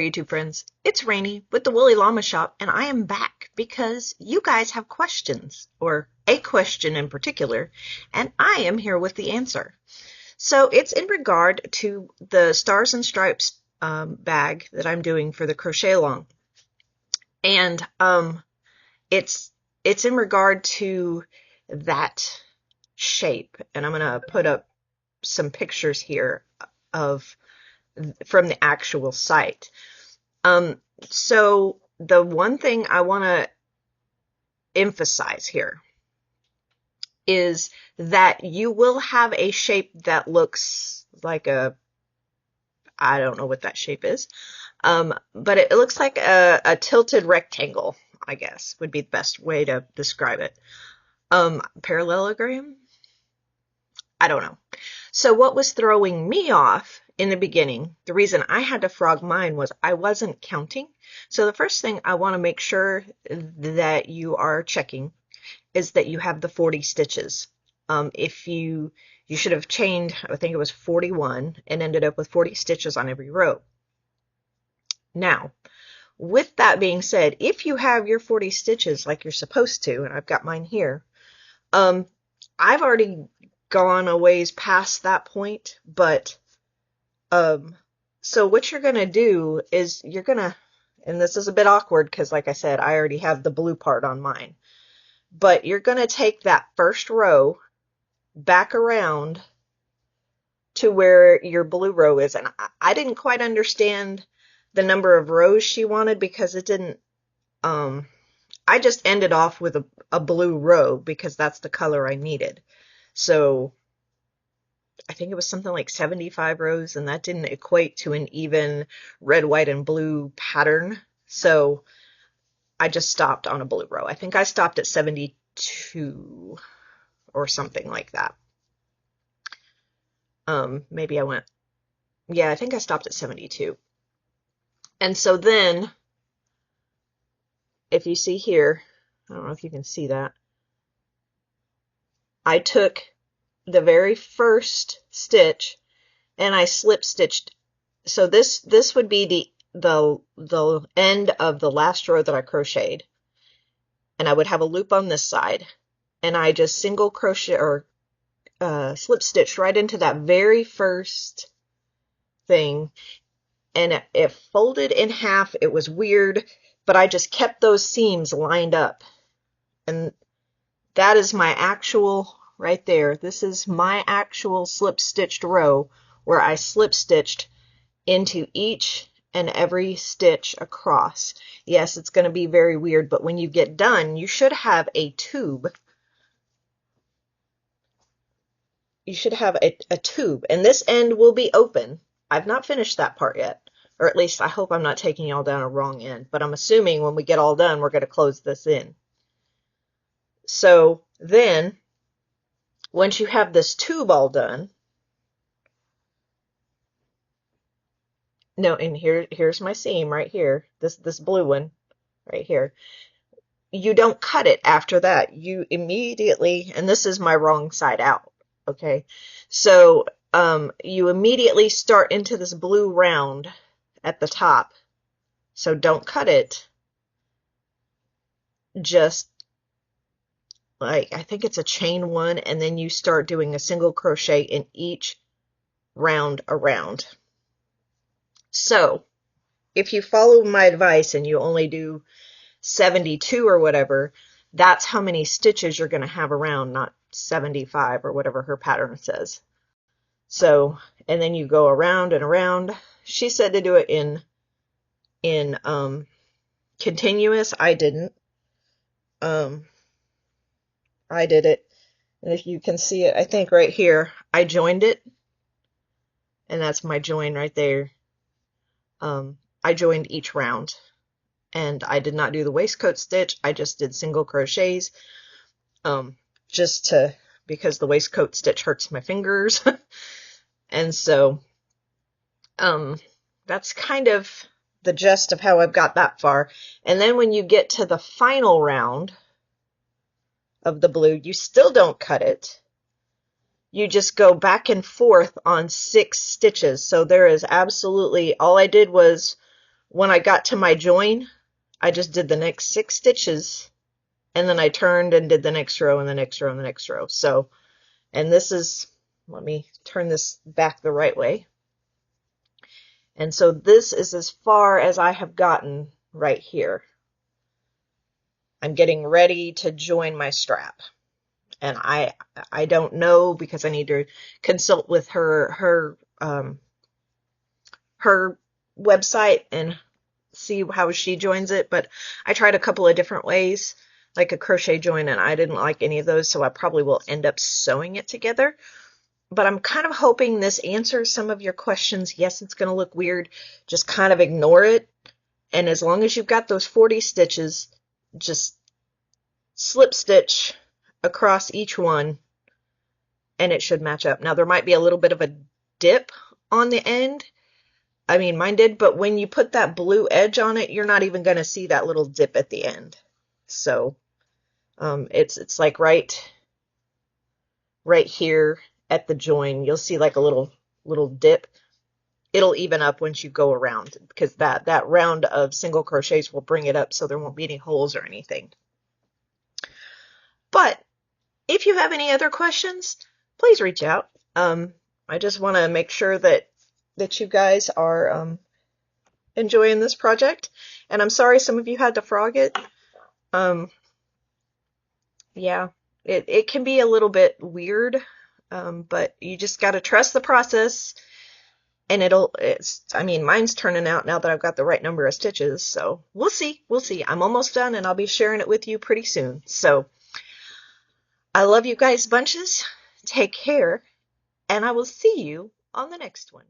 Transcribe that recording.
YouTube friends, it's Ranee with the Woolly Llama Shop, and I am back because you guys have questions, or a question in particular, and I am here with the answer. So it's in regard to the Stars and Stripes bag that I'm doing for the crochet along, and it's in regard to that shape, and I'm gonna put up some pictures here of from the actual site. So the one thing I want to emphasize here is that you will have a shape that looks like I don't know what that shape is, but it looks like a tilted rectangle, I guess, would be the best way to describe it. Parallelogram? I don't know. So what was throwing me off in the beginning, the reason I had to frog mine was I wasn't counting. So the first thing I want to make sure that you are checking is that you have the 40 stitches. If you should have chained, I think it was 41, and ended up with 40 stitches on every row. Now, with that being said, if you have your 40 stitches like you're supposed to, and I've got mine here, I've already gone a ways past that point, but so what you're going to do is you're going to, and this is a bit awkward because like I said, I already have the blue part on mine, but you're going to take that first row back around to where your blue row is. And I didn't quite understand the number of rows she wanted because it didn't, I just ended off with a blue row because that's the color I needed. So I think it was something like 75 rows, and that didn't equate to an even red, white, and blue pattern. So I just stopped on a blue row. I think I stopped at 72 or something like that. Maybe I went, yeah, I think I stopped at 72. And so then, if you see here, I don't know if you can see that, I took the very first stitch and I slip stitched. So this would be the end of the last row that I crocheted, and I would have a loop on this side, and I just single crochet or slip stitched right into that very first thing, and it folded in half. It was weird, but I just kept those seams lined up, and that is my actual right there. This is my actual slip stitched row where I slip stitched into each and every stitch across. Yes, it's going to be very weird, but when you get done, you should have a tube. You should have a tube, and this end will be open. I've not finished that part yet, or at least I hope I'm not taking y'all down a wrong end, but I'm assuming when we get all done, we're going to close this in. So then, once you have this tube all done, no, and here's my seam right here, this blue one right here. You don't cut it after that. You immediately, and this is my wrong side out, okay? So you immediately start into this blue round at the top. So don't cut it. Just like, I think it's a chain one, and then you start doing a single crochet in each round around. So if you follow my advice and you only do 72 or whatever, that's how many stitches you're going to have around, not 75 or whatever her pattern says. So, and then you go around and around. She said to do it in continuous. I didn't. I did it, and if you can see it, I think right here, I joined it, and that's my join right there. I joined each round, and I did not do the waistcoat stitch. I just did single crochets, because the waistcoat stitch hurts my fingers. And so that's kind of the gist of how I've got that far. And then when you get to the final round of the blue, you still don't cut it. You just go back and forth on 6 stitches. So there is absolutely, all I did was when I got to my join, I just did the next 6 stitches, and then I turned and did the next row and the next row and the next row. So, and this is, let me turn this back the right way. And so this is as far as I have gotten right here. I'm getting ready to join my strap. And I don't know, because I need to consult with her website and see how she joins it, but I tried a couple of different ways, like a crochet join, and I didn't like any of those, so I probably will end up sewing it together. But I'm kind of hoping this answers some of your questions. Yes, it's going to look weird. Just kind of ignore it. And as long as you've got those 40 stitches, just slip stitch across each one, and it should match up. Now, there might be a little bit of a dip on the end. I mean, mine did, but when you put that blue edge on it, you're not even going to see that little dip at the end. So it's like right here at the join, you'll see like a little dip. It'll even up once you go around, because that round of single crochets will bring it up, so there won't be any holes or anything. But if you have any other questions, please reach out. I just want to make sure that you guys are enjoying this project. And I'm sorry some of you had to frog it. Yeah, it can be a little bit weird, but you just got to trust the process. And I mean, mine's turning out now that I've got the right number of stitches. So we'll see. I'm almost done, and I'll be sharing it with you pretty soon. So I love you guys bunches. Take care, and I will see you on the next one.